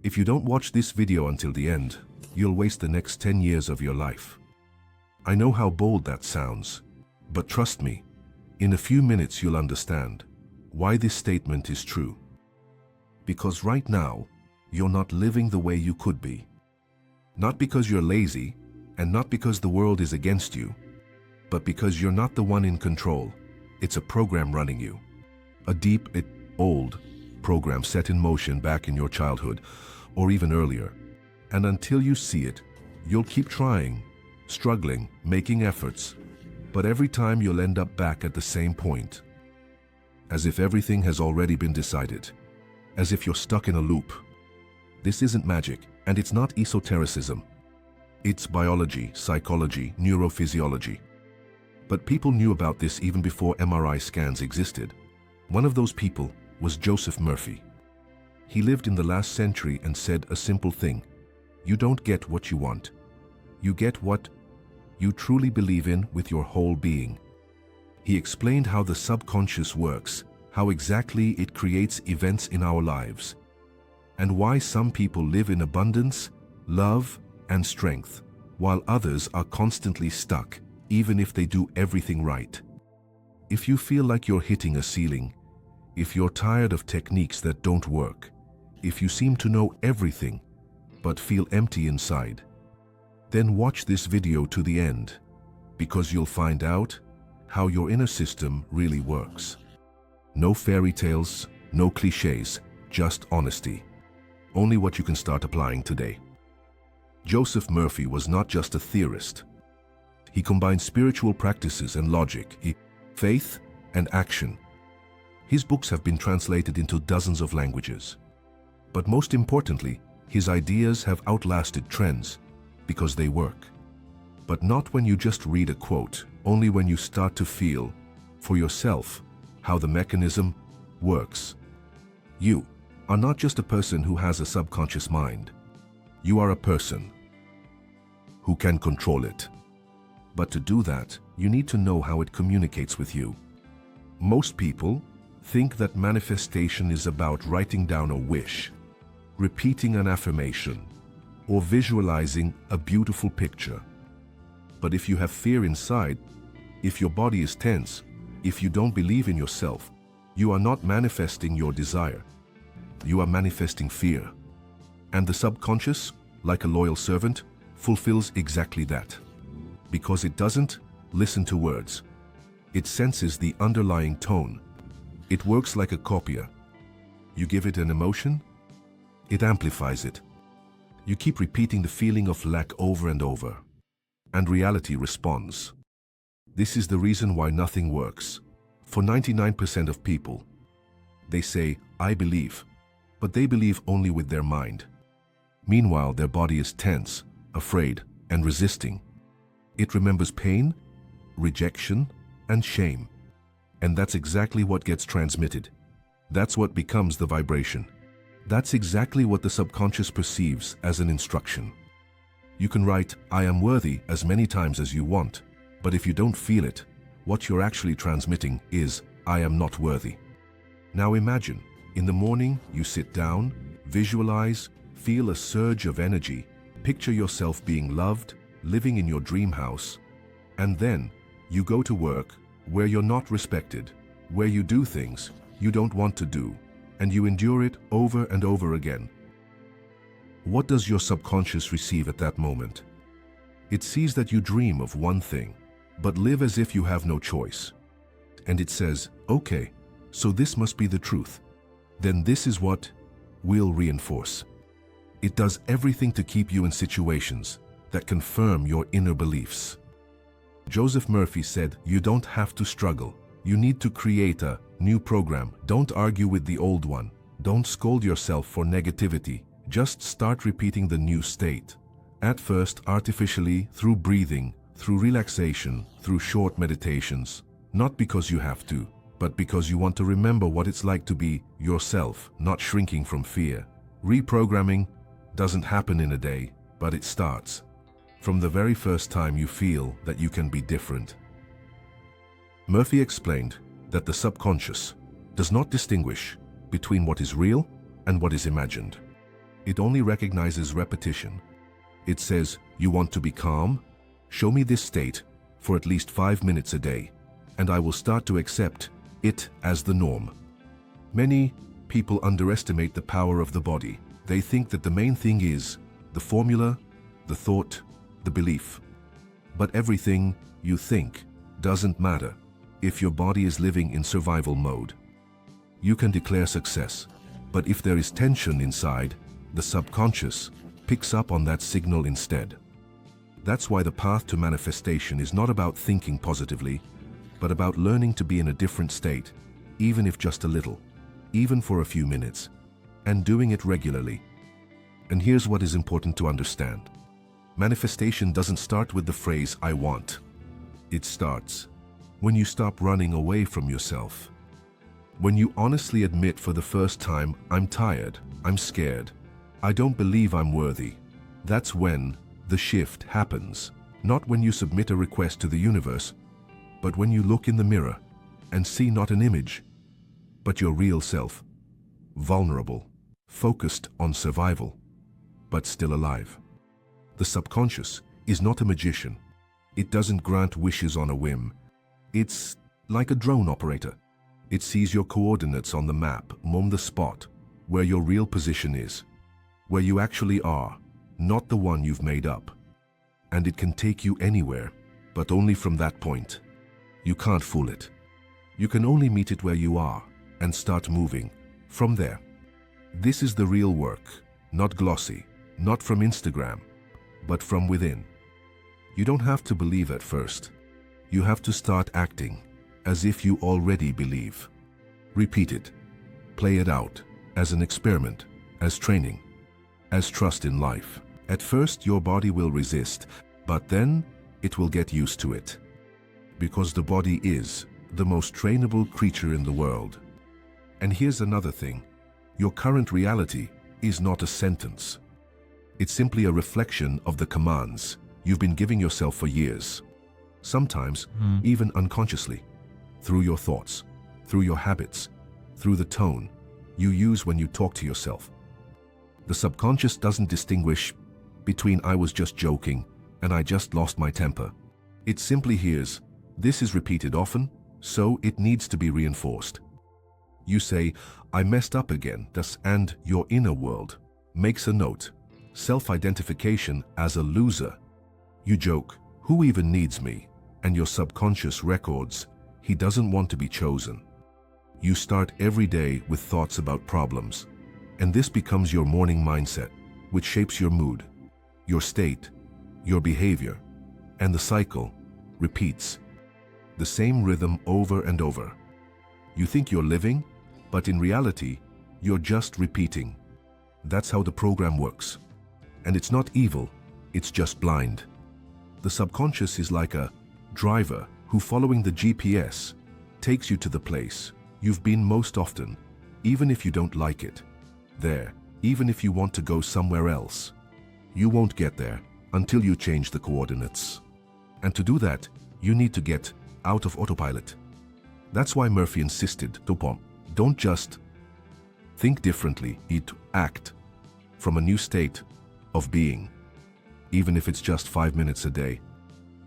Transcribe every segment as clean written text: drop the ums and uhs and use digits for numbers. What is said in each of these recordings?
If you don't watch this video until the end, you'll waste the next 10 years of your life. I know how bold that sounds, but trust me, in a few minutes you'll understand why this statement is true. Because right now, you're not living the way you could be. Not because you're lazy, and not because the world is against you, but because you're not the one in control. It's a program running you. A deep, old program set in motion back in your childhood, or even earlier. And until you see it, you'll keep trying, struggling, making efforts, but every time you'll end up back at the same point. As if everything has already been decided. As if you're stuck in a loop. This isn't magic, and it's not esotericism. It's biology, psychology, neurophysiology. But people knew about this even before MRI scans existed. One of those people was Joseph Murphy. He lived in the last century and said a simple thing: you don't get what you want. You get what you truly believe in with your whole being. He explained how the subconscious works, how exactly it creates events in our lives, and why some people live in abundance, love, and strength, while others are constantly stuck, even if they do everything right. If you feel like you're hitting a ceiling, if you're tired of techniques that don't work, if you seem to know everything, but feel empty inside, then watch this video to the end, because you'll find out how your inner system really works. No fairy tales, no cliches, just honesty. Only what you can start applying today. Joseph Murphy was not just a theorist. He combined spiritual practices and logic, faith and action. His books have been translated into dozens of languages. But most importantly, his ideas have outlasted trends because they work. But not when you just read a quote, only when you start to feel for yourself how the mechanism works. You are not just a person who has a subconscious mind. You are a person who can control it. But to do that, you need to know how it communicates with you. Most people think that manifestation is about writing down a wish, repeating an affirmation, or visualizing a beautiful picture. But if you have fear inside, if your body is tense, if you don't believe in yourself, you are not manifesting your desire. You are manifesting fear. And the subconscious, like a loyal servant, fulfills exactly that. Because it doesn't listen to words. It senses the underlying tone. It works like a copier. You give it an emotion, it amplifies it. You keep repeating the feeling of lack over and over, and reality responds. This is the reason why nothing works. For 99% of people, they say, I believe, but they believe only with their mind. Meanwhile, their body is tense, afraid, and resisting. It remembers pain, rejection, and shame. And that's exactly what gets transmitted. That's what becomes the vibration. That's exactly what the subconscious perceives as an instruction. You can write, I am worthy as many times as you want, but if you don't feel it, what you're actually transmitting is, I am not worthy. Now imagine, in the morning you sit down, visualize, feel a surge of energy, picture yourself being loved, living in your dream house, and then you go to work where you're not respected, where you do things you don't want to do, and you endure it over and over again. What does your subconscious receive at that moment? It sees that you dream of one thing, but live as if you have no choice. And it says, okay, so this must be the truth. Then this is what we'll reinforce. It does everything to keep you in situations that confirm your inner beliefs. Joseph Murphy said, you don't have to struggle. You need to create a new program. Don't argue with the old one. Don't scold yourself for negativity. Just start repeating the new state. At first, artificially, through breathing, through relaxation, through short meditations. Not because you have to, but because you want to remember what it's like to be yourself, not shrinking from fear. Reprogramming doesn't happen in a day, but it starts from the very first time you feel that you can be different. Murphy explained that the subconscious does not distinguish between what is real and what is imagined. It only recognizes repetition. It says, you want to be calm? Show me this state for at least 5 minutes a day, and I will start to accept it as the norm. Many people underestimate the power of the body. They think that the main thing is the formula, the thought, the belief. But everything you think doesn't matter if your body is living in survival mode. You can declare success, but if there is tension inside, the subconscious picks up on that signal instead. That's why the path to manifestation is not about thinking positively, but about learning to be in a different state, even if just a little, even for a few minutes, and doing it regularly. And here's what is important to understand. Manifestation doesn't start with the phrase, I want. It starts when you stop running away from yourself. When you honestly admit for the first time, I'm tired, I'm scared, I don't believe I'm worthy. That's when the shift happens. Not when you submit a request to the universe, but when you look in the mirror and see not an image, but your real self. Vulnerable, focused on survival, but still alive. The subconscious is not a magician. It doesn't grant wishes on a whim. It's like a drone operator. It sees your coordinates on the map, on the spot, where your real position is, where you actually are, not the one you've made up. And it can take you anywhere, but only from that point. You can't fool it. You can only meet it where you are and start moving from there. This is the real work, not glossy, not from Instagram, but from within. You don't have to believe at first. You have to start acting as if you already believe. Repeat it. Play it out as an experiment, as training, as trust in life. At first, your body will resist, but then it will get used to it. Because the body is the most trainable creature in the world. And here's another thing. Your current reality is not a sentence. It's simply a reflection of the commands you've been giving yourself for years. Sometimes, even unconsciously, through your thoughts, through your habits, through the tone you use when you talk to yourself. The subconscious doesn't distinguish between I was just joking and I just lost my temper. It simply hears, this is repeated often, so it needs to be reinforced. You say, I messed up again, and your inner world makes a note, self-identification as a loser. You joke, who even needs me? And your subconscious records, he doesn't want to be chosen. You start every day with thoughts about problems, and this becomes your morning mindset, which shapes your mood, your state, your behavior, and the cycle repeats. The same rhythm over and over. You think you're living, but in reality, you're just repeating. That's how the program works. And it's not evil, it's just blind. The subconscious is like a driver who, following the GPS, takes you to the place you've been most often, even if you don't like it. There, even if you want to go somewhere else. You won't get there until you change the coordinates. And to do that, you need to get out of autopilot. That's why Murphy insisted, don't just think differently, act from a new state of being. Even if it's just 5 minutes a day.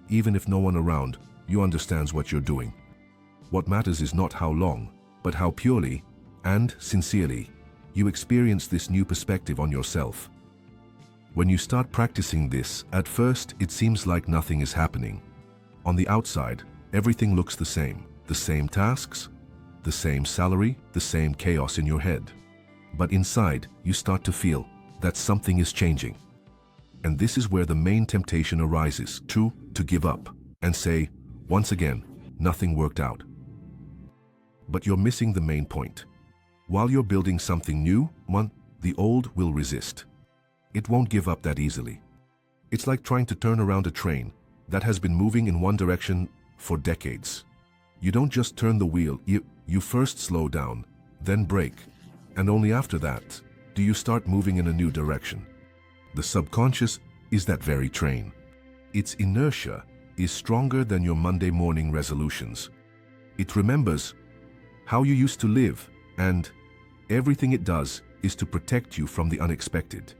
Even if no one around you understands what you're doing. What matters is not how long, but how purely and sincerely you experience this new perspective on yourself. When you start practicing this, at first it seems like nothing is happening. On the outside, everything looks the same tasks, the same salary, the same chaos in your head. But inside, you start to feel that something is changing. And this is where the main temptation arises, to give up and say, once again, nothing worked out. But you're missing the main point. While you're building something new, the old will resist. It won't give up that easily. It's like trying to turn around a train that has been moving in one direction for decades. You don't just turn the wheel, you first slow down, then brake, and only after that do you start moving in a new direction. The subconscious is that very train. Its inertia is stronger than your Monday morning resolutions. It remembers how you used to live, and everything it does is to protect you from the unexpected,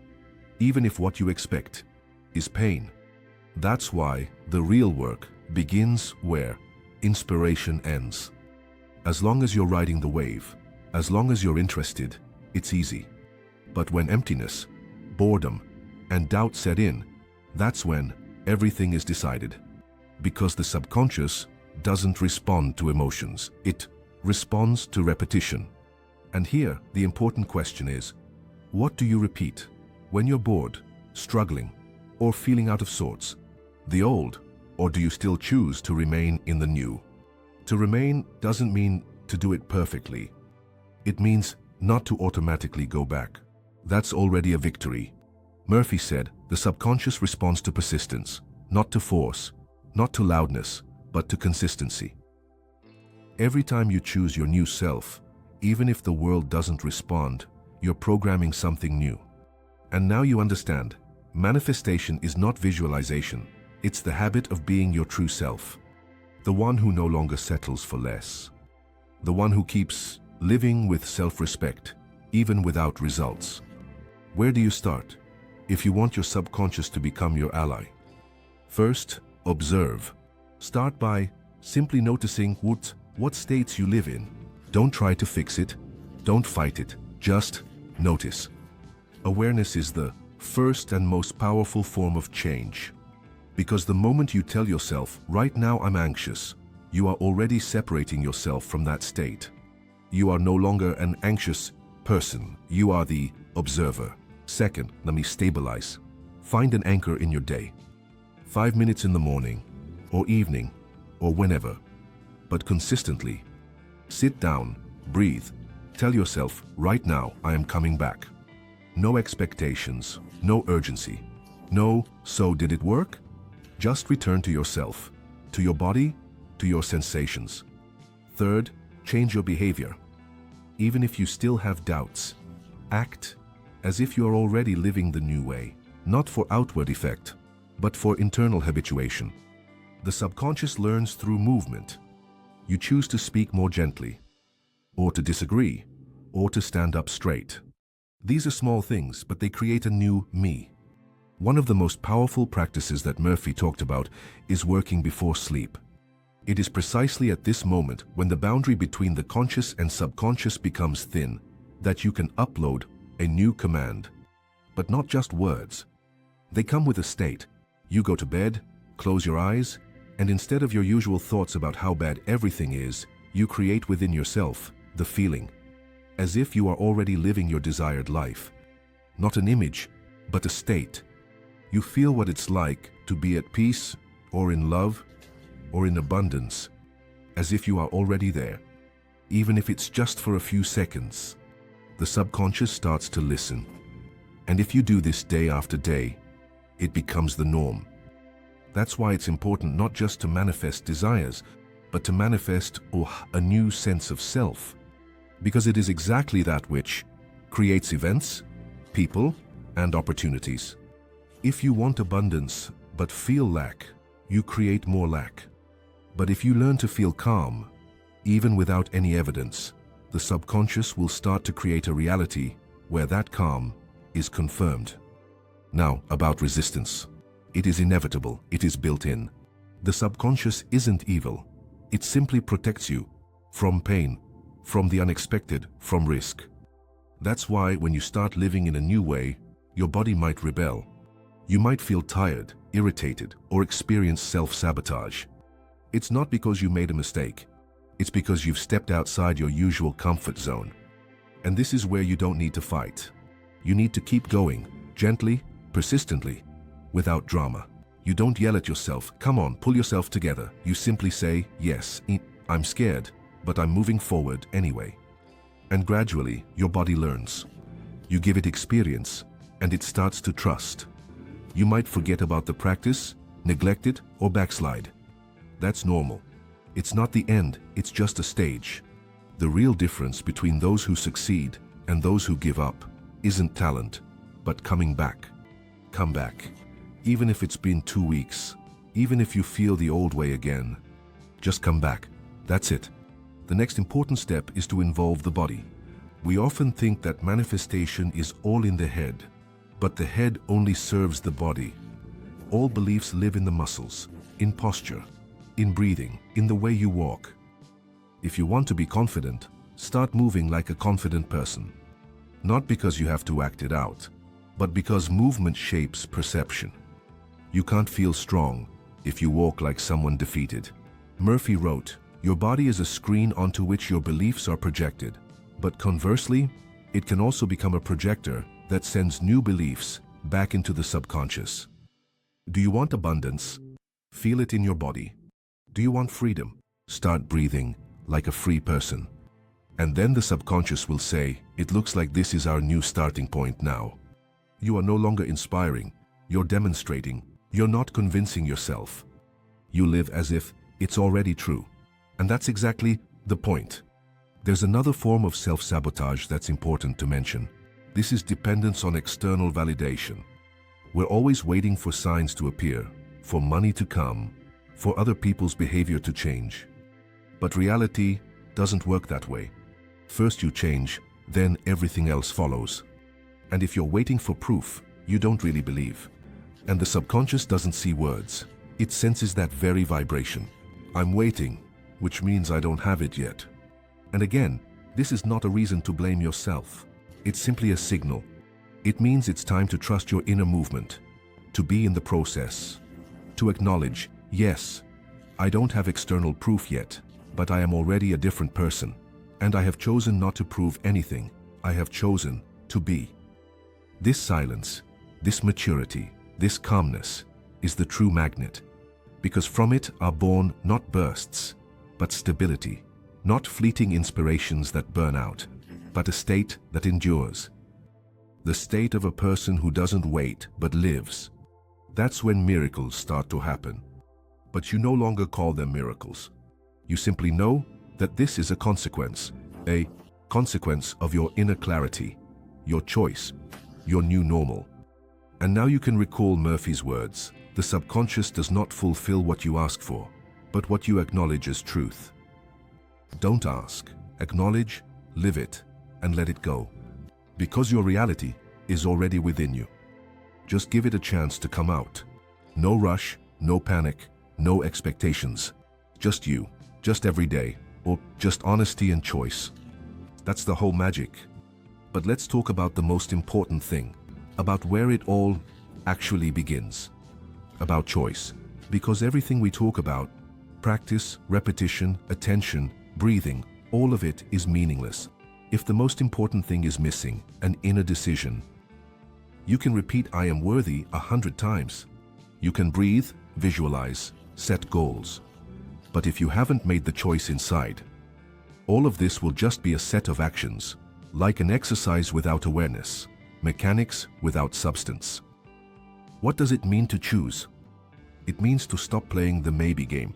even if what you expect is pain. That's why the real work begins where inspiration ends. As long as you're riding the wave, as long as you're interested, it's easy. But when emptiness, boredom, and doubt set in, that's when everything is decided. Because the subconscious doesn't respond to emotions, it responds to repetition. And here, the important question is, what do you repeat when you're bored, struggling, or feeling out of sorts? The old, or do you still choose to remain in the new? To remain doesn't mean to do it perfectly. It means not to automatically go back. That's already a victory. Murphy said, the subconscious responds to persistence, not to force, not to loudness, but to consistency. Every time you choose your new self, even if the world doesn't respond, you're programming something new. And now you understand, manifestation is not visualization, it's the habit of being your true self. The one who no longer settles for less. The one who keeps living with self-respect, even without results. Where do you start if you want your subconscious to become your ally? First, observe. Start by simply noticing what states you live in. Don't try to fix it. Don't fight it. Just notice. Awareness is the first and most powerful form of change. Because the moment you tell yourself, right now I'm anxious, you are already separating yourself from that state. You are no longer an anxious person. You are the observer. Second, let me stabilize. Find an anchor in your day. 5 minutes in the morning, or evening, or whenever. But consistently. Sit down, breathe. Tell yourself, right now I am coming back. No expectations, no urgency. No, so did it work? Just return to yourself, to your body, to your sensations. Third, change your behavior. Even if you still have doubts, act as if you are already living the new way, not for outward effect, but for internal habituation. The subconscious learns through movement. You choose to speak more gently, or to disagree, or to stand up straight. These are small things, but they create a new me. One of the most powerful practices that Murphy talked about is working before sleep. It is precisely at this moment, when the boundary between the conscious and subconscious becomes thin, that you can upload a new command. But not just words. They come with a state. You go to bed, close your eyes, and instead of your usual thoughts about how bad everything is, you create within yourself the feeling, as if you are already living your desired life. Not an image, but a state. You feel what it's like to be at peace, or in love, or in abundance, as if you are already there, even if it's just for a few seconds. The subconscious starts to listen. And if you do this day after day, it becomes the norm. That's why it's important not just to manifest desires, but to manifest a new sense of self. Because it is exactly that which creates events, people, and opportunities. If you want abundance but feel lack, you create more lack. But if you learn to feel calm, even without any evidence, the subconscious will start to create a reality where that calm is confirmed. Now, about resistance. It is inevitable, it is built in. The subconscious isn't evil. It simply protects you from pain, from the unexpected, from risk. That's why when you start living in a new way, your body might rebel. You might feel tired, irritated, or experience self-sabotage. It's not because you made a mistake. It's because you've stepped outside your usual comfort zone. And this is where you don't need to fight. You need to keep going, gently, persistently, without drama. You don't yell at yourself, come on, pull yourself together. You simply say, yes, I'm scared, but I'm moving forward anyway. And gradually, your body learns. You give it experience, and it starts to trust. You might forget about the practice, neglect it, or backslide. That's normal. It's not the end, it's just a stage. The real difference between those who succeed and those who give up isn't talent, but coming back. Come back. Even if it's been 2 weeks, even if you feel the old way again, just come back. That's it. The next important step is to involve the body. We often think that manifestation is all in the head, but the head only serves the body. All beliefs live in the muscles, in posture, in breathing, in the way you walk. If you want to be confident, start moving like a confident person. Not because you have to act it out, but because movement shapes perception. You can't feel strong if you walk like someone defeated. Murphy wrote, "Your body is a screen onto which your beliefs are projected. But conversely, it can also become a projector that sends new beliefs back into the subconscious." Do you want abundance? Feel it in your body. Do you want freedom? Start breathing like a free person. And then the subconscious will say, "It looks like this is our new starting point now." You are no longer inspiring, you're demonstrating, you're not convincing yourself. You live as if it's already true. And that's exactly the point. There's another form of self-sabotage that's important to mention. This is dependence on external validation. We're always waiting for signs to appear, for money to come, for other people's behavior to change. But reality doesn't work that way. First you change, then everything else follows. And if you're waiting for proof, you don't really believe. And the subconscious doesn't see words. It senses that very vibration. I'm waiting, which means I don't have it yet. And again, this is not a reason to blame yourself. It's simply a signal. It means it's time to trust your inner movement, to be in the process, to acknowledge, yes, I don't have external proof yet, but I am already a different person. And I have chosen not to prove anything. I have chosen to be. This silence, this maturity, this calmness is the true magnet, because from it are born not bursts, but stability. Not fleeting inspirations that burn out, but a state that endures. The state of a person who doesn't wait but lives. That's when miracles start to happen. But you no longer call them miracles. You simply know that this is a consequence of your inner clarity, your choice, your new normal. And now you can recall Murphy's words. The subconscious does not fulfill what you ask for, but what you acknowledge as truth. Don't ask, acknowledge, live it, and let it go. Because your reality is already within you. Just give it a chance to come out. No rush, no panic, no expectations. Just you, just every day, or just honesty and choice. That's the whole magic. But let's talk about the most important thing, about where it all actually begins. About choice. Because everything we talk about, practice, repetition, attention, breathing, all of it is meaningless if the most important thing is missing, an inner decision. You can repeat "I am worthy" 100 times. You can breathe, visualize, set goals. But if you haven't made the choice inside, all of this will just be a set of actions, like an exercise without awareness, mechanics without substance. What does it mean to choose? It means to stop playing the maybe game.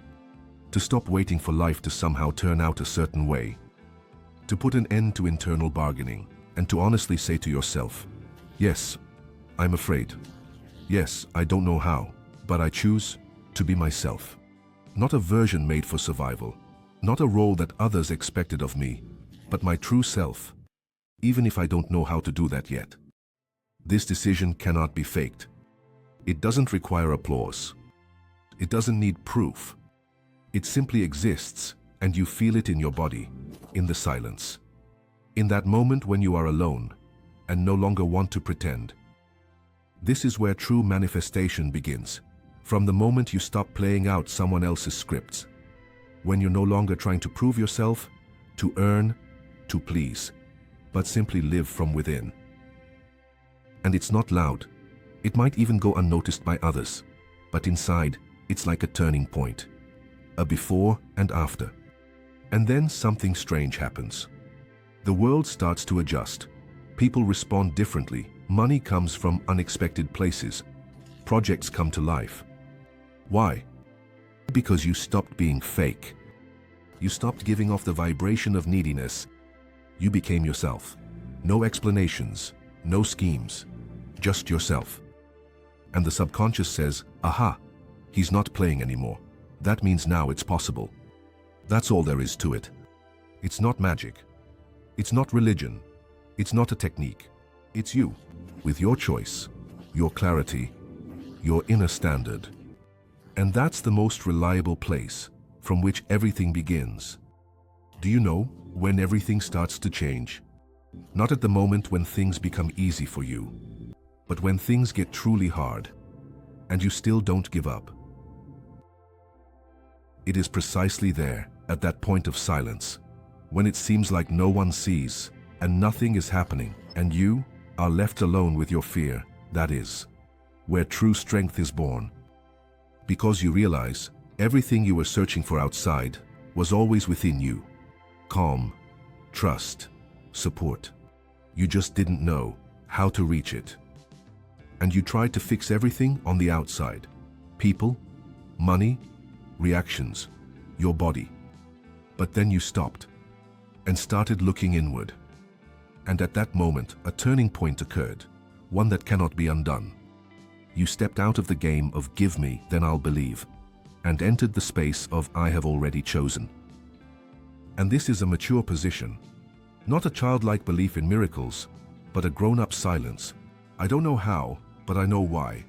To stop waiting for life to somehow turn out a certain way. To put an end to internal bargaining, and to honestly say to yourself, yes, I'm afraid. Yes, I don't know how, but I choose to be myself. Not a version made for survival, not a role that others expected of me, but my true self, even if I don't know how to do that yet. This decision cannot be faked. It doesn't require applause. It doesn't need proof. It simply exists, and you feel it in your body, in the silence. In that moment when you are alone, and no longer want to pretend. This is where true manifestation begins, from the moment you stop playing out someone else's scripts. When you're no longer trying to prove yourself, to earn, to please, but simply live from within. And it's not loud. It might even go unnoticed by others, but inside, it's like a turning point. A before and after. And then something strange happens. The world starts to adjust. People respond differently. Money comes from unexpected places. Projects come to life. Why? Because you stopped being fake. You stopped giving off the vibration of neediness. You became yourself. No explanations, no schemes, just yourself. And the subconscious says, aha, he's not playing anymore. That means now it's possible. That's all there is to it. It's not magic. It's not religion. It's not a technique. It's you, with your choice, your clarity, your inner standard. And that's the most reliable place from which everything begins. Do you know when everything starts to change? Not at the moment when things become easy for you, but when things get truly hard, and you still don't give up. It is precisely there, at that point of silence, when it seems like no one sees, and nothing is happening, and you are left alone with your fear, that is, where true strength is born. Because you realize everything you were searching for outside was always within you. Calm, trust, support. You just didn't know how to reach it. And you tried to fix everything on the outside. People, money, reactions, your body. But then you stopped and started looking inward. And at that moment, a turning point occurred, one that cannot be undone. You stepped out of the game of give me, then I'll believe, and entered the space of I have already chosen. And this is a mature position, not a childlike belief in miracles, but a grown-up silence. I don't know how, but I know why.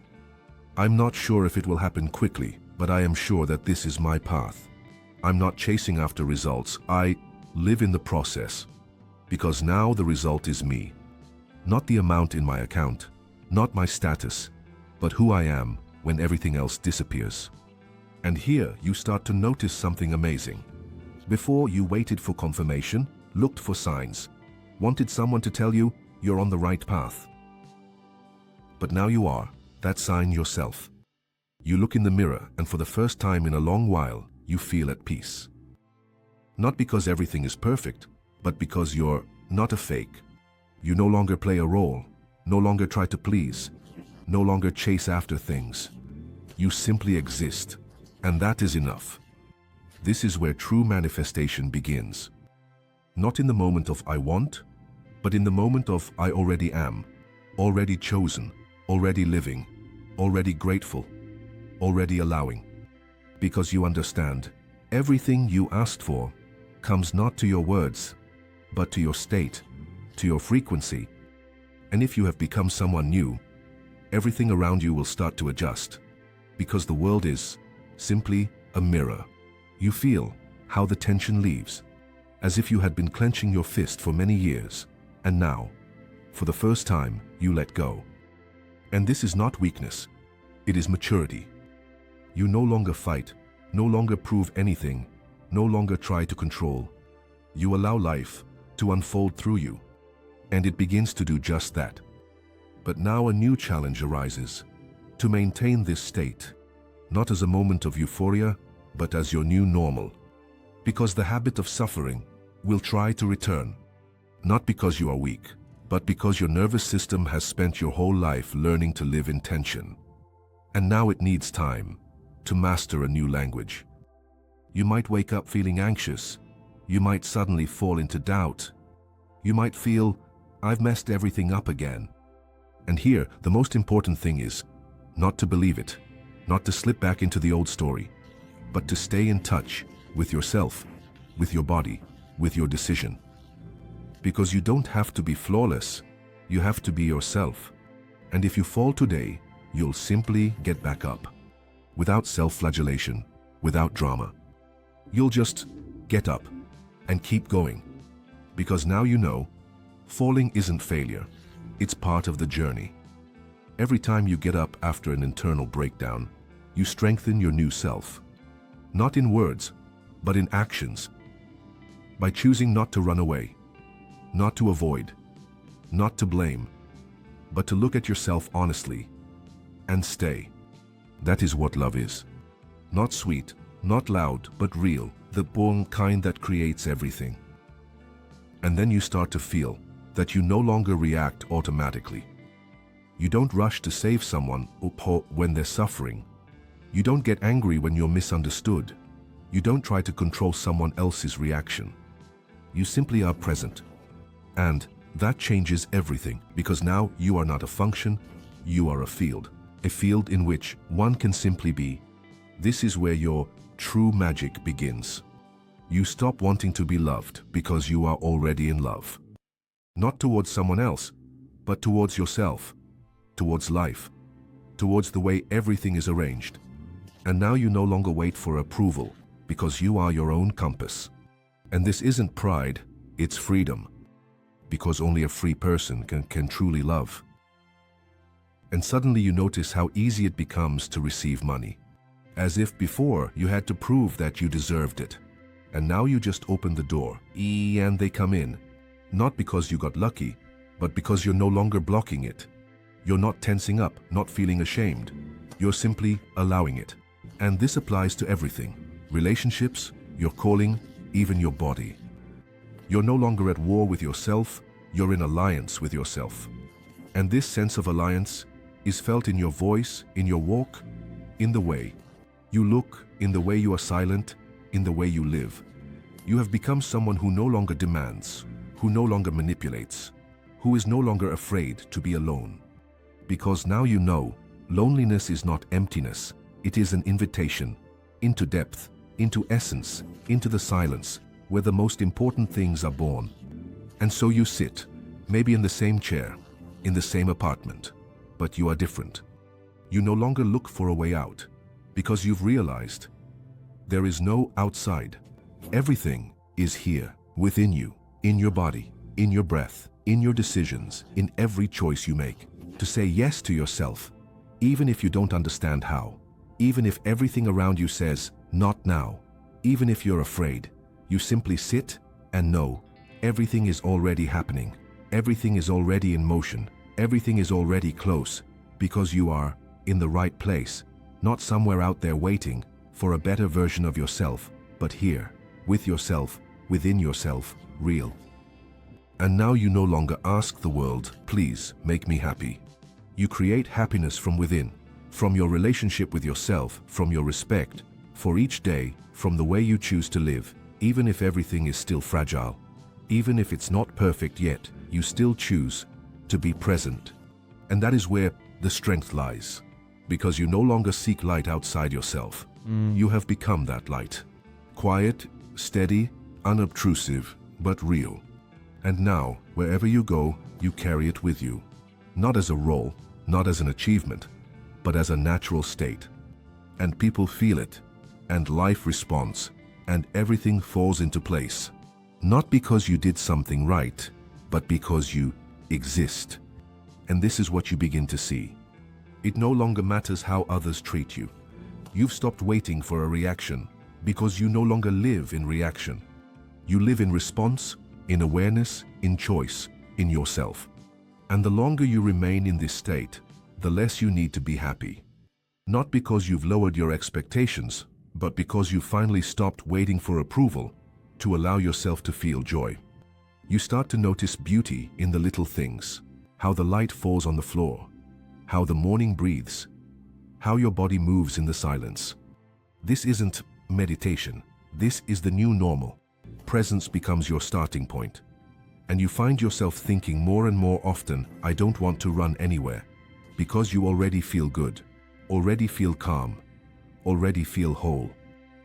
I'm not sure if it will happen quickly, but I am sure that this is my path. I'm not chasing after results, I live in the process. Because now the result is me. Not the amount in my account, not my status, but who I am when everything else disappears. And here you start to notice something amazing. Before, you waited for confirmation, looked for signs, wanted someone to tell you you're on the right path. But now you are that sign yourself. You look in the mirror, and for the first time in a long while, you feel at peace. Not because everything is perfect, but because you're not a fake. You no longer play a role, no longer try to please, no longer chase after things. You simply exist, and that is enough. This is where true manifestation begins. Not in the moment of I want, but in the moment of I already am, already chosen, already living, already grateful, already allowing. Because you understand, everything you asked for comes not to your words, but to your state, to your frequency. And if you have become someone new, everything around you will start to adjust. Because the world is simply a mirror. You feel how the tension leaves, as if you had been clenching your fist for many years, and now, for the first time, you let go. And this is not weakness, it is maturity. You no longer fight, no longer prove anything, no longer try to control. You allow life to unfold through you, and it begins to do just that. But now a new challenge arises, to maintain this state, not as a moment of euphoria, but as your new normal. Because the habit of suffering will try to return, not because you are weak, but because your nervous system has spent your whole life learning to live in tension. And now it needs time to master a new language. You might wake up feeling anxious. You might suddenly fall into doubt. You might feel, I've messed everything up again. And here, the most important thing is not to believe it, not to slip back into the old story, but to stay in touch with yourself, with your body, with your decision. Because you don't have to be flawless, you have to be yourself. And if you fall today, you'll simply get back up. Without self-flagellation, without drama. You'll just get up and keep going. Because now you know, falling isn't failure, it's part of the journey. Every time you get up after an internal breakdown, you strengthen your new self. Not in words, but in actions. By choosing not to run away, not to avoid, not to blame, but to look at yourself honestly and stay. That is what love is. Not sweet, not loud, but real, the born kind that creates everything. And then you start to feel that you no longer react automatically. You don't rush to save someone when they're suffering. You don't get angry when you're misunderstood. You don't try to control someone else's reaction. You simply are present. And that changes everything, because now you are not a function, you are a field in which one can simply be. This is where your true magic begins. You stop wanting to be loved because you are already in love. Not towards someone else, but towards yourself, towards life, towards the way everything is arranged. And now you no longer wait for approval, because you are your own compass. And this isn't pride, it's freedom. Because only a free person can truly love. And suddenly you notice how easy it becomes to receive money. As if before you had to prove that you deserved it. And now you just open the door, and they come in. Not because you got lucky, but because you're no longer blocking it. You're not tensing up, not feeling ashamed. You're simply allowing it. And this applies to everything. Relationships, your calling, even your body. You're no longer at war with yourself, you're in alliance with yourself. And this sense of alliance is felt in your voice, in your walk, in the way you look, in the way you are silent, in the way you live. You have become someone who no longer demands, who no longer manipulates, who is no longer afraid to be alone. Because now you know, loneliness is not emptiness, it is an invitation into depth, into essence, into the silence, where the most important things are born. And so you sit, maybe in the same chair, in the same apartment, but you are different. You no longer look for a way out, because you've realized there is no outside. Everything is here, within you, in your body, in your breath, in your decisions, in every choice you make. To say yes to yourself, even if you don't understand how, even if everything around you says, not now, even if you're afraid, you simply sit and know everything is already happening, everything is already in motion, everything is already close, because you are in the right place, not somewhere out there waiting for a better version of yourself, but here, with yourself, within yourself, real. And now you no longer ask the world, please make me happy. You create happiness from within, from your relationship with yourself, from your respect for each day, from the way you choose to live, even if everything is still fragile. Even if it's not perfect yet, you still choose to be present. And that is where the strength lies. Because you no longer seek light outside yourself. You have become that light. Quiet, steady, unobtrusive, but real. And now, wherever you go, you carry it with you. Not as a role, not as an achievement, but as a natural state. And people feel it, and life responds, and everything falls into place. Not because you did something right, but because you exist. And this is what you begin to see. It no longer matters how others treat you. You've stopped waiting for a reaction, because you no longer live in reaction. You live in response, in awareness, in choice, in yourself. And the longer you remain in this state, the less you need to be happy. Not because you've lowered your expectations, but because you finally stopped waiting for approval to allow yourself to feel joy. You start to notice beauty in the little things, how the light falls on the floor, how the morning breathes, how your body moves in the silence. This isn't meditation, this is the new normal. Presence becomes your starting point. And you find yourself thinking more and more often, I don't want to run anywhere, because you already feel good, already feel calm, already feel whole.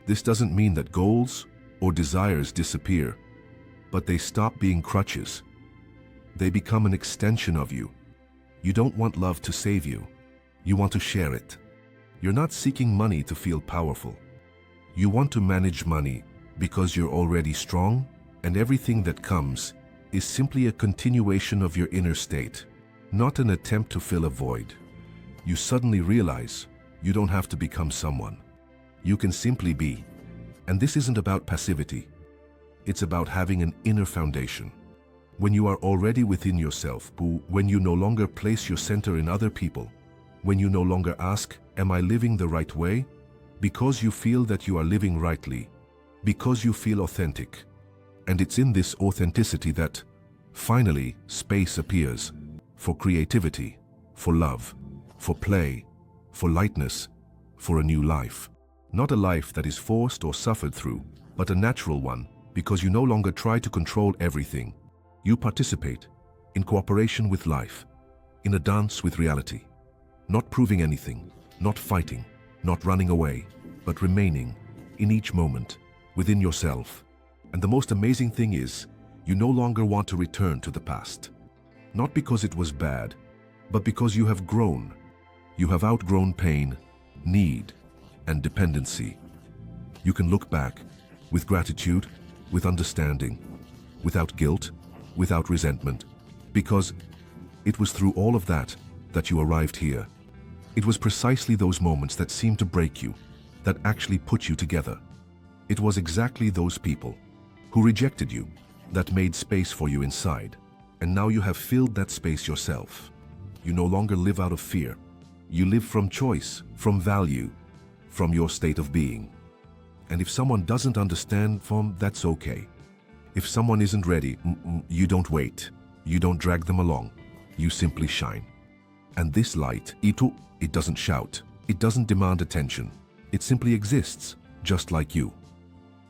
This doesn't mean that goals or desires disappear, but they stop being crutches. They become an extension of you. You don't want love to save you. You want to share it. You're not seeking money to feel powerful. You want to manage money because you're already strong, and everything that comes is simply a continuation of your inner state, not an attempt to fill a void. You suddenly realize you don't have to become someone. You can simply be. And this isn't about passivity. It's about having an inner foundation. When you are already within yourself, when you no longer place your center in other people, when you no longer ask, am I living the right way? Because you feel that you are living rightly, because you feel authentic. And it's in this authenticity that, finally, space appears for creativity, for love, for play, for lightness, for a new life. Not a life that is forced or suffered through, but a natural one, because you no longer try to control everything. You participate in cooperation with life, in a dance with reality, not proving anything, not fighting, not running away, but remaining in each moment, within yourself. And the most amazing thing is, You no longer want to return to the past. Not because it was bad, but because you have grown. You have outgrown pain, need, and dependency. You can look back with gratitude, with understanding, without guilt, without resentment, because it was through all of that that you arrived here. It was precisely those moments that seemed to break you, that actually put you together. It was exactly those people who rejected you that made space for you inside. And now you have filled that space yourself. You no longer live out of fear. You live from choice, from value, from your state of being. And if someone doesn't understand, that's okay. If someone isn't ready, you don't wait. You don't drag them along. You simply shine. And this light, it doesn't shout. It doesn't demand attention. It simply exists, just like you.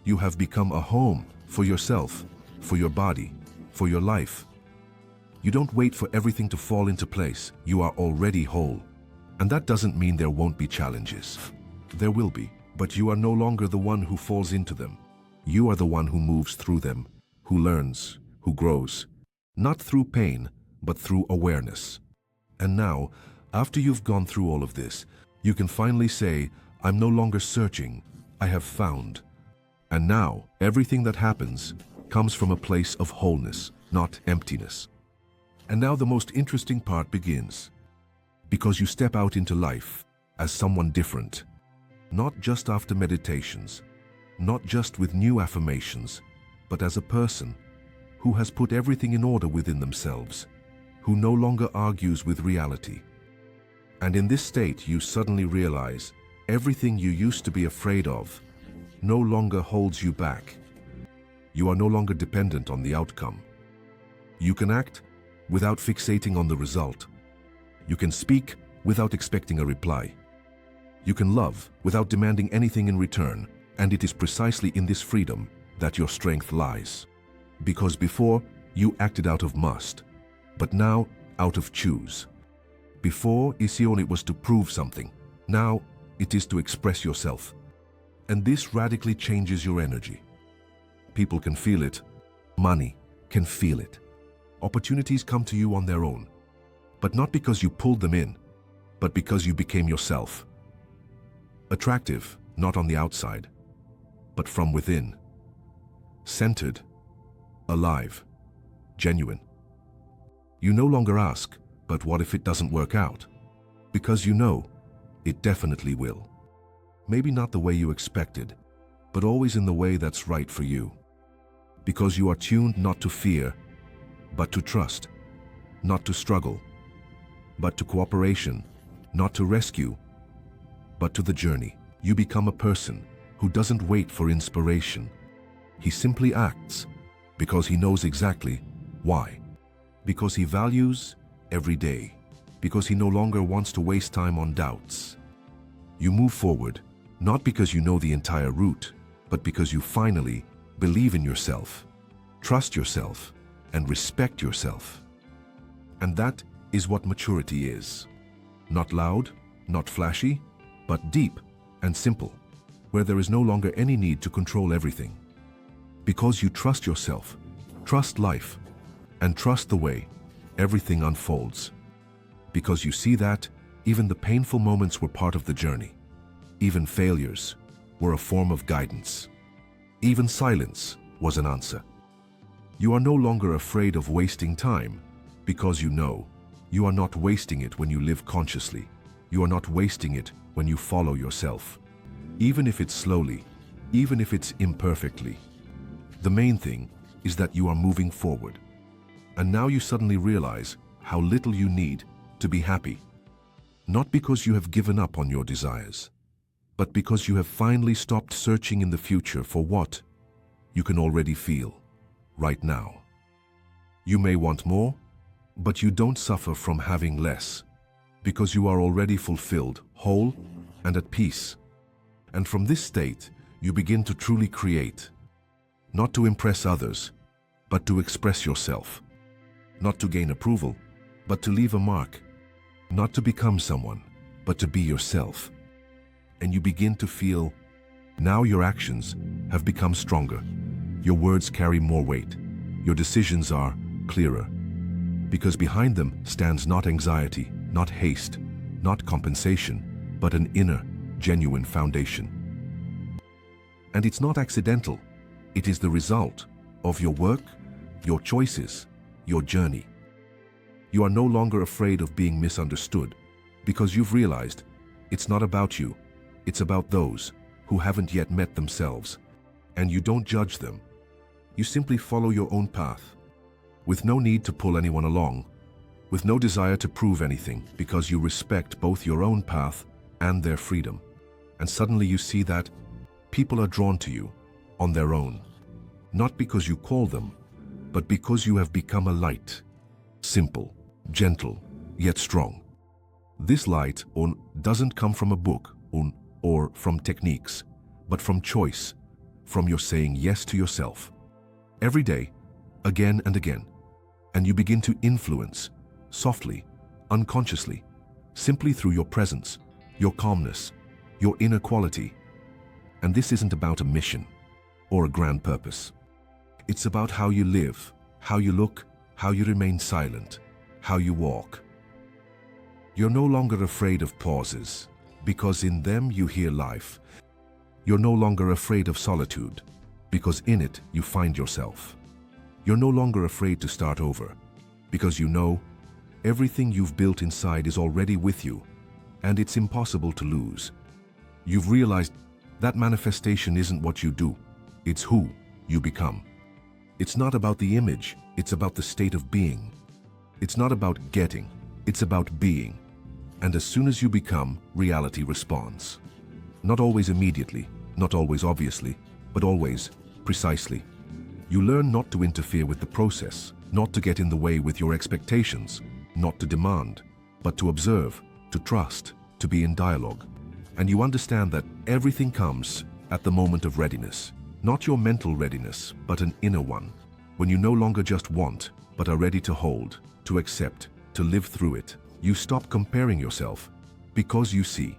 You have become a home for yourself, for your body, for your life. You don't wait for everything to fall into place. You are already whole. And that doesn't mean there won't be challenges. There will be, but you are no longer the one who falls into them. You are the one who moves through them, who learns, who grows. Not through pain, but through awareness. And now, after you've gone through all of this, you can finally say, I'm no longer searching, I have found. And now, everything that happens comes from a place of wholeness, not emptiness. And now the most interesting part begins. Because you step out into life as someone different. Not just after meditations, not just with new affirmations, but as a person who has put everything in order within themselves, who no longer argues with reality. And in this state, you suddenly realize everything you used to be afraid of no longer holds you back. You are no longer dependent on the outcome. You can act without fixating on the result. You can speak without expecting a reply. You can love without demanding anything in return, and it is precisely in this freedom that your strength lies. Because before, you acted out of must, but now out of choose. Before, it was to prove something. Now, it is to express yourself. And this radically changes your energy. People can feel it. Money can feel it. Opportunities come to you on their own. But not because you pulled them in, but because you became yourself. Attractive, not on the outside, but from within. Centered, alive, genuine. You no longer ask, but what if it doesn't work out? Because you know, it definitely will. Maybe not the way you expected, but always in the way that's right for you. Because you are tuned not to fear, but to trust, not to struggle, but to cooperation, not to rescue, but to the journey. You become a person who doesn't wait for inspiration. He simply acts because he knows exactly why. Because he values every day. Because he no longer wants to waste time on doubts. You move forward, not because you know the entire route, but because you finally believe in yourself, trust yourself, and respect yourself. And that is what maturity is. Not loud, not flashy, but deep and simple, where there is no longer any need to control everything. Because you trust yourself, trust life, and trust the way everything unfolds. Because you see that even the painful moments were part of the journey. Even failures were a form of guidance. Even silence was an answer. You are no longer afraid of wasting time because you know you are not wasting it when you live consciously. You are not wasting it when you follow yourself. Even if it's slowly, even if it's imperfectly. The main thing is that you are moving forward. And now you suddenly realize how little you need to be happy. Not because you have given up on your desires, but because you have finally stopped searching in the future for what you can already feel right now. You may want more, but you don't suffer from having less, because you are already fulfilled, whole, and at peace. And from this state, you begin to truly create, not to impress others, but to express yourself. Not to gain approval, but to leave a mark. Not to become someone, but to be yourself. And you begin to feel, now your actions have become stronger. Your words carry more weight. Your decisions are clearer. Because behind them stands not anxiety, not haste, not compensation, but an inner, genuine foundation. And it's not accidental. It is the result of your work, your choices, your journey. You are no longer afraid of being misunderstood because you've realized it's not about you, it's about those who haven't yet met themselves. And you don't judge them. You simply follow your own path, with no need to pull anyone along, with no desire to prove anything, because you respect both your own path and their freedom. And suddenly you see that people are drawn to you on their own, not because you call them, but because you have become a light, simple, gentle, yet strong. This light doesn't come from a book or from techniques, but from choice, from your saying yes to yourself. Every day, again and again, and you begin to influence, softly, unconsciously, simply through your presence, your calmness, your inner quality. And this isn't about a mission or a grand purpose. It's about how you live, how you look, how you remain silent, how you walk. You're no longer afraid of pauses, because in them you hear life. You're no longer afraid of solitude, because in it you find yourself. You're no longer afraid to start over, because you know everything you've built inside is already with you, and it's impossible to lose. You've realized that manifestation isn't what you do, it's who you become. It's not about the image, it's about the state of being. It's not about getting, it's about being. And as soon as you become, reality responds. Not always immediately, not always obviously, but always precisely. You learn not to interfere with the process, not to get in the way with your expectations, not to demand, but to observe, to trust, to be in dialogue. And you understand that everything comes at the moment of readiness, not your mental readiness, but an inner one, when you no longer just want, but are ready to hold, to accept, to live through it. You stop comparing yourself, because you see,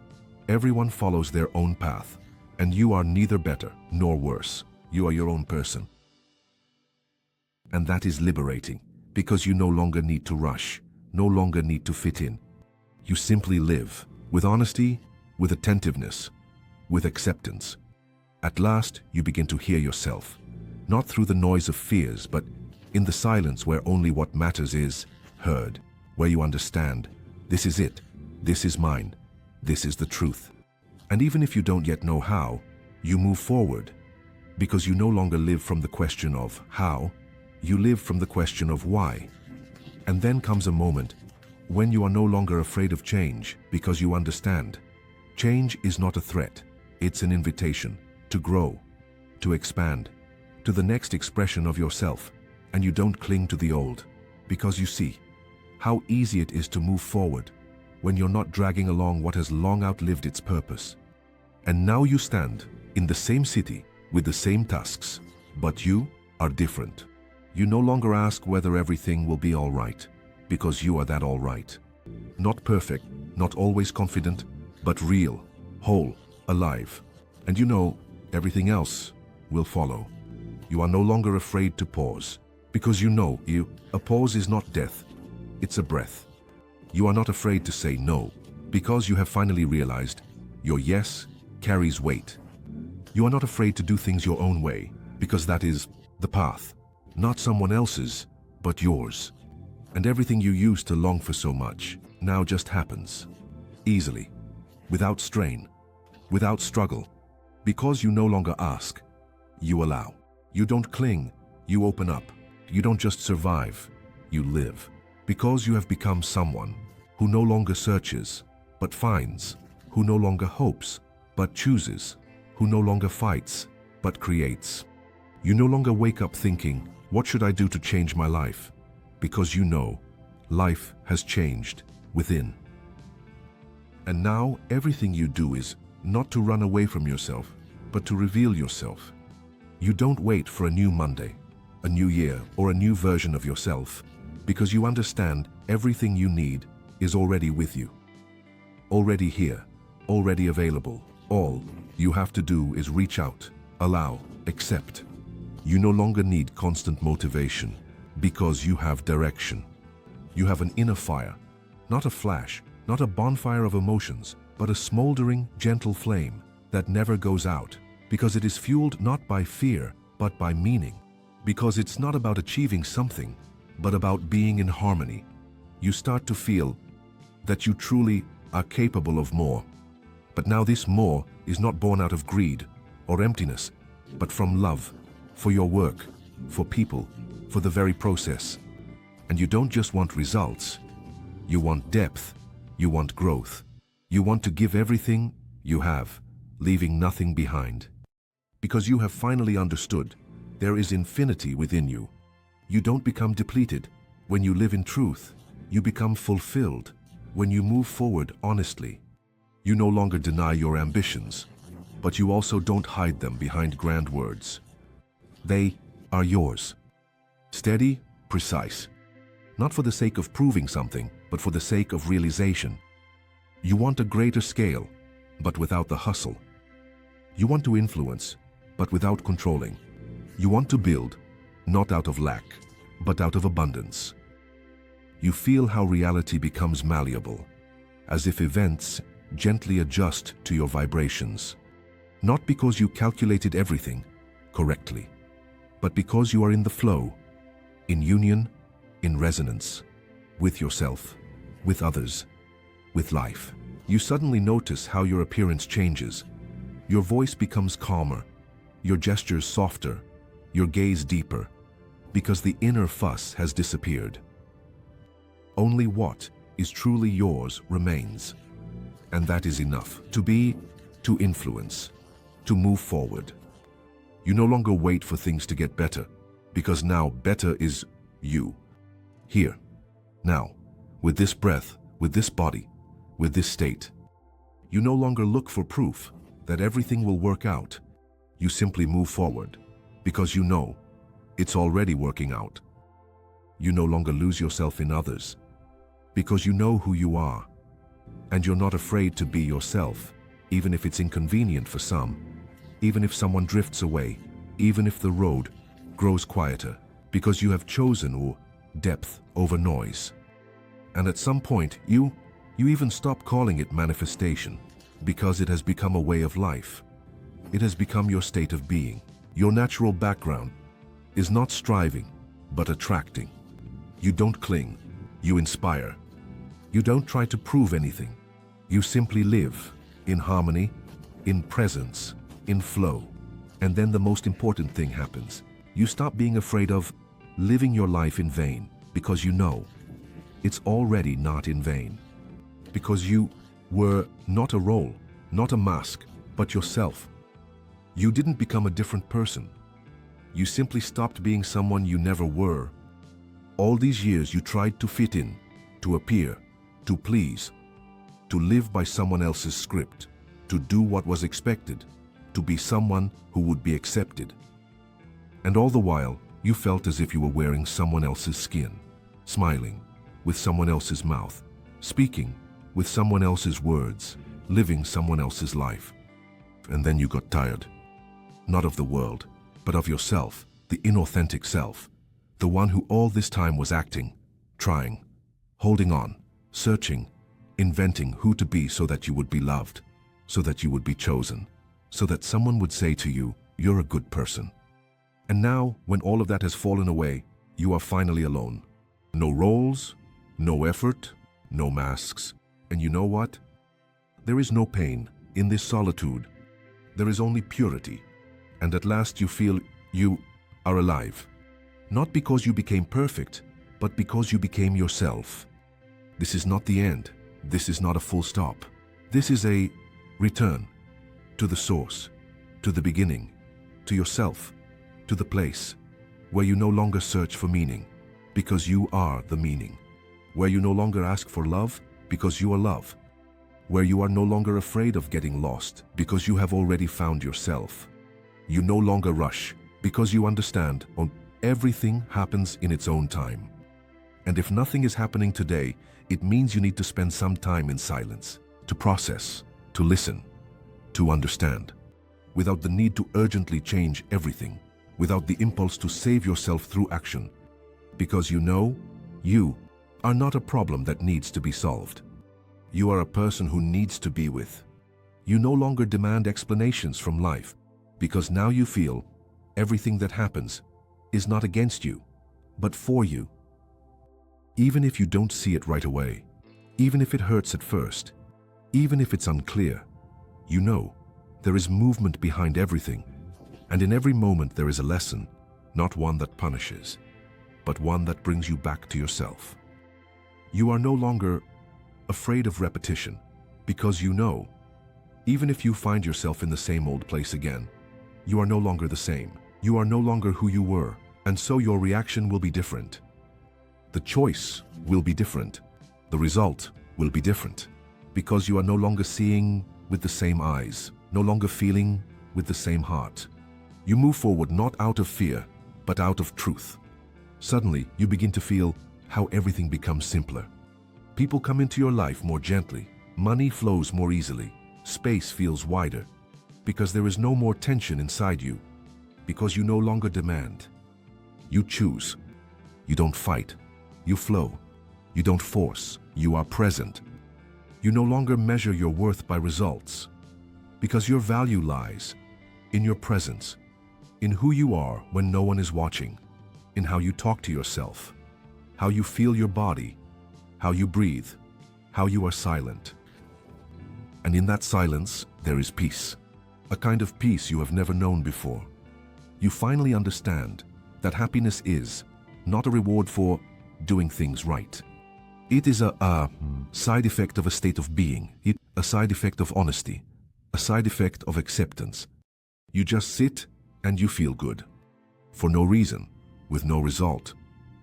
everyone follows their own path, and you are neither better nor worse. You are your own person. And that is liberating, because you no longer need to rush, no longer need to fit in. You simply live, with honesty, with attentiveness, with acceptance. At last, you begin to hear yourself, not through the noise of fears, but in the silence where only what matters is heard, where you understand, this is it, this is mine, this is the truth. And even if you don't yet know how, you move forward, because you no longer live from the question of how, you live from the question of why. And then comes a moment when you are no longer afraid of change, because you understand. Change is not a threat, it's an invitation to grow, to expand, to the next expression of yourself. And you don't cling to the old, because you see how easy it is to move forward when you're not dragging along what has long outlived its purpose. And now you stand in the same city with the same tasks, but you are different. You no longer ask whether everything will be all right, because you are that all right. Not perfect, not always confident, but real, whole, alive. And you know everything else will follow. You are no longer afraid to pause, because you know a pause is not death, it's a breath. You are not afraid to say no, because you have finally realized your yes carries weight. You are not afraid to do things your own way, because that is the path, not someone else's, but yours. And everything you used to long for so much now just happens, easily, without strain, without struggle, because you no longer ask, you allow. You don't cling, you open up. You don't just survive, you live. Because you have become someone who no longer searches, but finds, who no longer hopes, but chooses, who no longer fights, but creates. You no longer wake up thinking, what should I do to change my life? Because you know, life has changed within. And now everything you do is not to run away from yourself, but to reveal yourself. You don't wait for a new Monday, a new year, or a new version of yourself, because you understand everything you need is already with you. Already here, already available. All you have to do is reach out, allow, accept. You no longer need constant motivation because you have direction. You have an inner fire, not a flash, not a bonfire of emotions, but a smoldering, gentle flame that never goes out, because it is fueled not by fear, but by meaning. Because it's not about achieving something, but about being in harmony. You start to feel that you truly are capable of more. But now this more is not born out of greed or emptiness, but from love, for your work, for people, for the very process. And you don't just want results. You want depth. You want growth. You want to give everything you have, leaving nothing behind. Because you have finally understood there is infinity within you. You don't become depleted. When you live in truth, you become fulfilled. When you move forward honestly, you no longer deny your ambitions, but you also don't hide them behind grand words. They are yours. Steady, precise. Not for the sake of proving something, but for the sake of realization. You want a greater scale, but without the hustle. You want to influence, but without controlling. You want to build, not out of lack, but out of abundance. You feel how reality becomes malleable, as if events gently adjust to your vibrations. Not because you calculated everything correctly, but because you are in the flow, in union, in resonance, with yourself, with others, with life. You suddenly notice how your appearance changes. Your voice becomes calmer, your gestures softer, your gaze deeper, because the inner fuss has disappeared. Only what is truly yours remains. And that is enough to be, to influence, to move forward. You no longer wait for things to get better, because now better is you. Here, now, with this breath, with this body, with this state. You no longer look for proof that everything will work out. You simply move forward, because you know it's already working out. You no longer lose yourself in others, because you know who you are. And you're not afraid to be yourself, even if it's inconvenient for some, even if someone drifts away, even if the road grows quieter, because you have chosen depth over noise. And at some point, you even stop calling it manifestation, because it has become a way of life. It has become your state of being. Your natural background is not striving, but attracting. You don't cling, you inspire. You don't try to prove anything. You simply live in harmony, in presence, in flow. And then the most important thing happens. You stop being afraid of living your life in vain, because you know it's already not in vain. Because you were not a role, not a mask, but yourself. You didn't become a different person. You simply stopped being someone you never were. All these years you tried to fit in, to appear, to please, to live by someone else's script, to do what was expected, to be someone who would be accepted. And all the while, you felt as if you were wearing someone else's skin, smiling with someone else's mouth, speaking with someone else's words, living someone else's life. And then you got tired, not of the world, but of yourself, the inauthentic self, the one who all this time was acting, trying, holding on, searching, inventing who to be so that you would be loved, so that you would be chosen, so that someone would say to you, you're a good person. And now, when all of that has fallen away, you are finally alone. No roles, no effort, no masks. And you know what? There is no pain in this solitude. There is only purity. And at last you feel you are alive. Not because you became perfect, but because you became yourself. This is not the end. This is not a full stop. This is a return to the source, to the beginning, to yourself, to the place where you no longer search for meaning, because you are the meaning. Where you no longer ask for love, because you are love. Where you are no longer afraid of getting lost, because you have already found yourself. You no longer rush, because you understand everything happens in its own time. And if nothing is happening today, it means you need to spend some time in silence, to process, to listen, to understand, without the need to urgently change everything, without the impulse to save yourself through action. Because you know, you are not a problem that needs to be solved. You are a person who needs to be with. You no longer demand explanations from life, because now you feel everything that happens is not against you, but for you. Even if you don't see it right away, even if it hurts at first, even if it's unclear, you know there is movement behind everything, and in every moment there is a lesson, not one that punishes, but one that brings you back to yourself. You are no longer afraid of repetition, because you know, even if you find yourself in the same old place again, you are no longer the same. You are no longer who you were, and so your reaction will be different. The choice will be different. The result will be different, because you are no longer seeing with the same eyes, no longer feeling with the same heart. You move forward not out of fear, but out of truth. Suddenly, you begin to feel how everything becomes simpler. People come into your life more gently, money flows more easily, space feels wider, because there is no more tension inside you, because you no longer demand. You choose. You don't fight. You flow. You don't force. You are present. You no longer measure your worth by results, because your value lies in your presence, in who you are when no one is watching, in how you talk to yourself, how you feel your body, how you breathe, how you are silent. And in that silence, there is peace, a kind of peace you have never known before. You finally understand that happiness is not a reward for doing things right. It is a side effect of a state of being, a side effect of honesty, a side effect of acceptance. You just sit and you feel good, for no reason, with no result,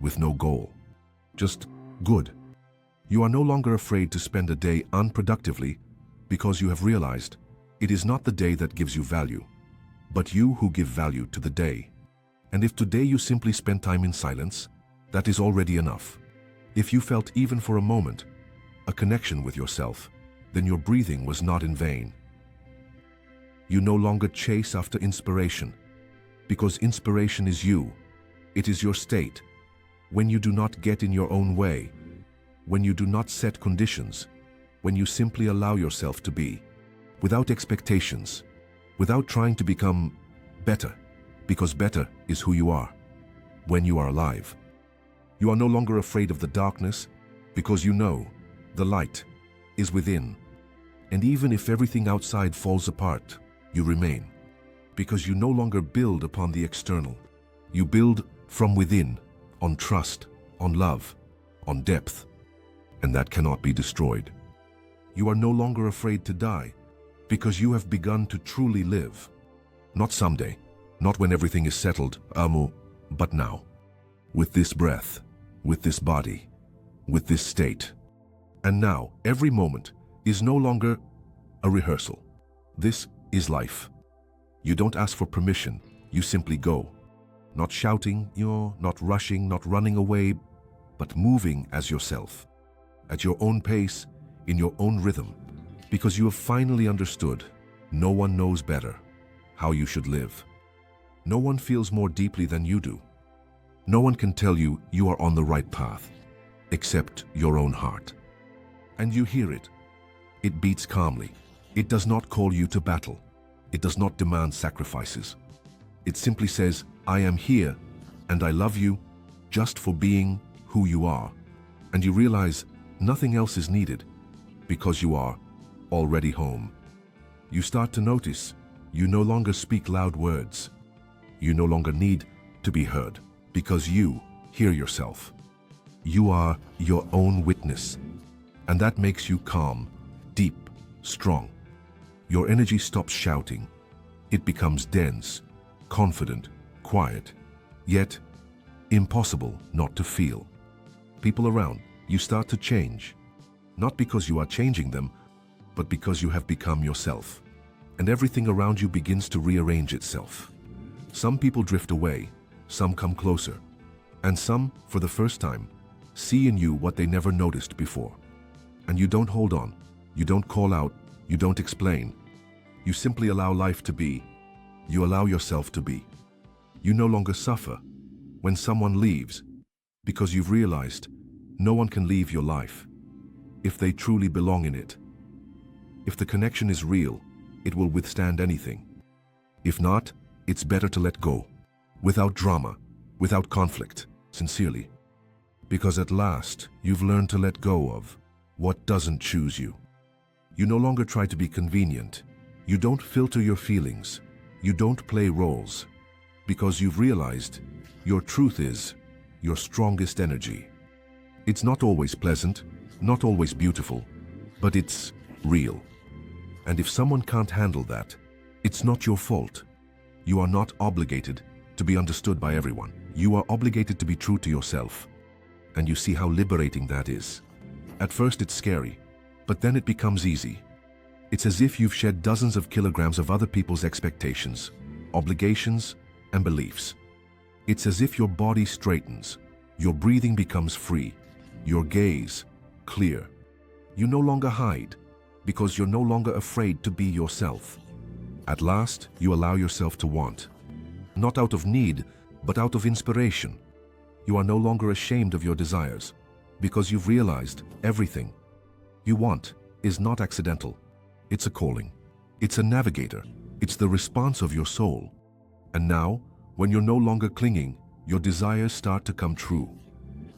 with no goal, just good. You are no longer afraid to spend a day unproductively, because you have realized it is not the day that gives you value, but you who give value to the day. And if today you simply spend time in silence, that is already enough. If you felt even for a moment a connection with yourself, then your breathing was not in vain. You no longer chase after inspiration, because inspiration is you. It is your state. When you do not get in your own way, when you do not set conditions, when you simply allow yourself to be, without expectations, without trying to become better, because better is who you are, when you are alive. You are no longer afraid of the darkness, because you know the light is within. And even if everything outside falls apart, you remain, because you no longer build upon the external. You build from within, on trust, on love, on depth, and that cannot be destroyed. You are no longer afraid to die, because you have begun to truly live. Not someday, not when everything is settled, but now. With this breath, with this body, with this state. And now, every moment is no longer a rehearsal. This is life. You don't ask for permission, you simply go. Not shouting, not rushing, not running away, but moving as yourself. At your own pace, in your own rhythm, because you have finally understood no one knows better how you should live. No one feels more deeply than you do. No one can tell you you are on the right path, except your own heart. And you hear it. It beats calmly. It does not call you to battle. It does not demand sacrifices. It simply says, I am here, and I love you just for being who you are. And you realize nothing else is needed, because you are already home. You start to notice you no longer speak loud words. You no longer need to be heard, because you hear yourself. You are your own witness, and that makes you calm, deep, strong. Your energy stops shouting. It becomes dense, confident, quiet, yet impossible not to feel. People around you start to change, not because you are changing them, but because you have become yourself. And everything around you begins to rearrange itself. Some people drift away, some come closer, and some, for the first time, see in you what they never noticed before. And you don't hold on, you don't call out, you don't explain. You simply allow life to be. You allow yourself to be. You no longer suffer when someone leaves because you've realized no one can leave your life if they truly belong in it. If the connection is real, it will withstand anything. If not, it's better to let go, without drama, without conflict, sincerely. Because at last, you've learned to let go of what doesn't choose you. You no longer try to be convenient. You don't filter your feelings. You don't play roles. Because you've realized your truth is your strongest energy. It's not always pleasant, not always beautiful, but it's real. And if someone can't handle that, it's not your fault. You are not obligated to be understood by everyone. You are obligated to be true to yourself. And you see how liberating that is. At first it's scary, but then it becomes easy. It's as if you've shed dozens of kilograms of other people's expectations, obligations, and beliefs. It's as if your body straightens, your breathing becomes free, your gaze clear. You no longer hide, because you're no longer afraid to be yourself. At last, you allow yourself to want. Not out of need, but out of inspiration. You are no longer ashamed of your desires, because you've realized everything you want is not accidental. It's a calling. It's a navigator. It's the response of your soul. And now, when you're no longer clinging, your desires start to come true.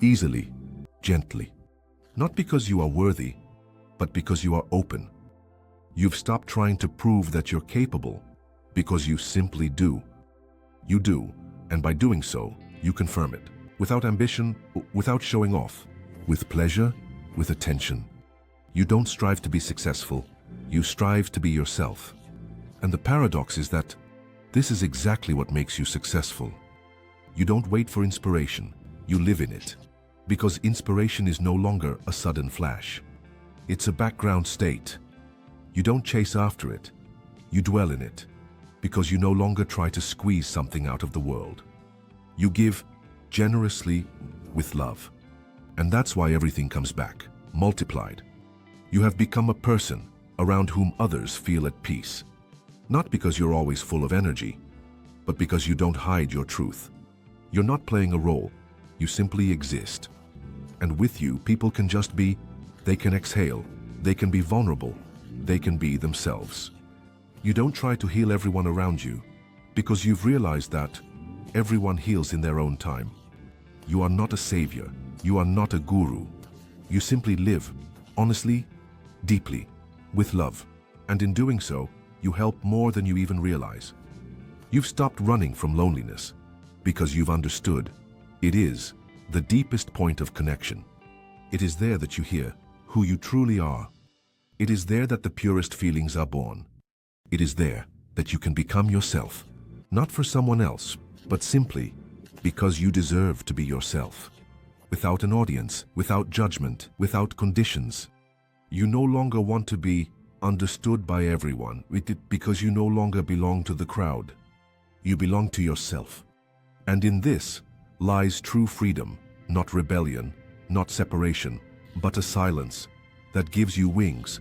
Easily, gently. Not because you are worthy, but because you are open. You've stopped trying to prove that you're capable, because you simply do. You do, and by doing so, you confirm it. Without ambition, without showing off. With pleasure, with attention. You don't strive to be successful, you strive to be yourself. And the paradox is that this is exactly what makes you successful. You don't wait for inspiration, you live in it. Because inspiration is no longer a sudden flash. It's a background state. You don't chase after it, you dwell in it. Because you no longer try to squeeze something out of the world. You give generously with love. And that's why everything comes back, multiplied. You have become a person around whom others feel at peace. Not because you're always full of energy, but because you don't hide your truth. You're not playing a role, you simply exist. And with you, people can just be, they can exhale, they can be vulnerable, they can be themselves. You don't try to heal everyone around you, because you've realized that everyone heals in their own time. You are not a savior, you are not a guru. You simply live, honestly, deeply, with love. And in doing so, you help more than you even realize. You've stopped running from loneliness, because you've understood. It is the deepest point of connection. It is there that you hear who you truly are. It is there that the purest feelings are born. It is there that you can become yourself, not for someone else, but simply because you deserve to be yourself. Without an audience, without judgment, without conditions. You no longer want to be understood by everyone because you no longer belong to the crowd. You belong to yourself. And in this lies true freedom, not rebellion, not separation, but a silence that gives you wings,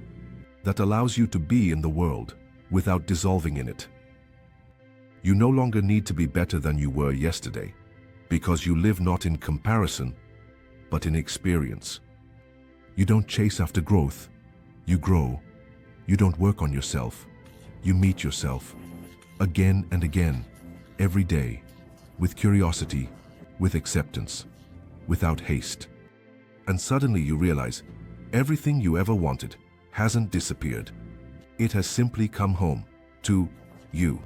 that allows you to be in the world without dissolving in it. You no longer need to be better than you were yesterday, because you live not in comparison, but in experience. You don't chase after growth, you grow. You don't work on yourself, you meet yourself, again and again, every day, with curiosity, with acceptance, without haste. And suddenly you realize everything you ever wanted hasn't disappeared. It has simply come home to you.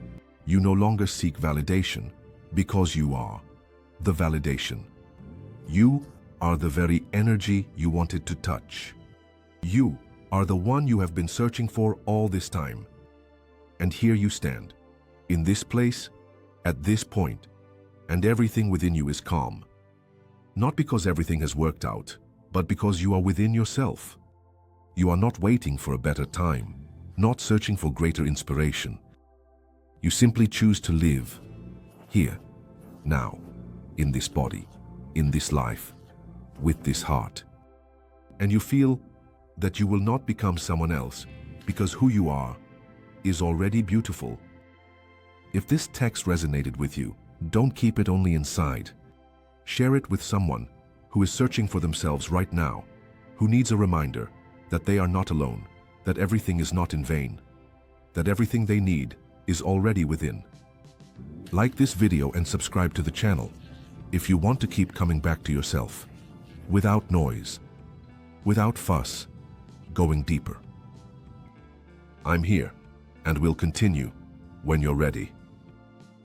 You no longer seek validation because you are the validation. You are the very energy you wanted to touch. You are the one you have been searching for all this time. And here you stand, in this place, at this point, and everything within you is calm. Not because everything has worked out, but because you are within yourself. You are not waiting for a better time, not searching for greater inspiration. You simply choose to live, here, now, in this body, in this life, with this heart. And you feel that you will not become someone else because who you are is already beautiful. If this text resonated with you, Don't keep it only inside. Share it with someone who is searching for themselves right now, who needs a reminder that they are not alone, that everything is not in vain, that everything they need is already within. Like this video and subscribe to the channel if you want to keep coming back to yourself, without noise, without fuss, going deeper. I'm here, and will continue when you're ready.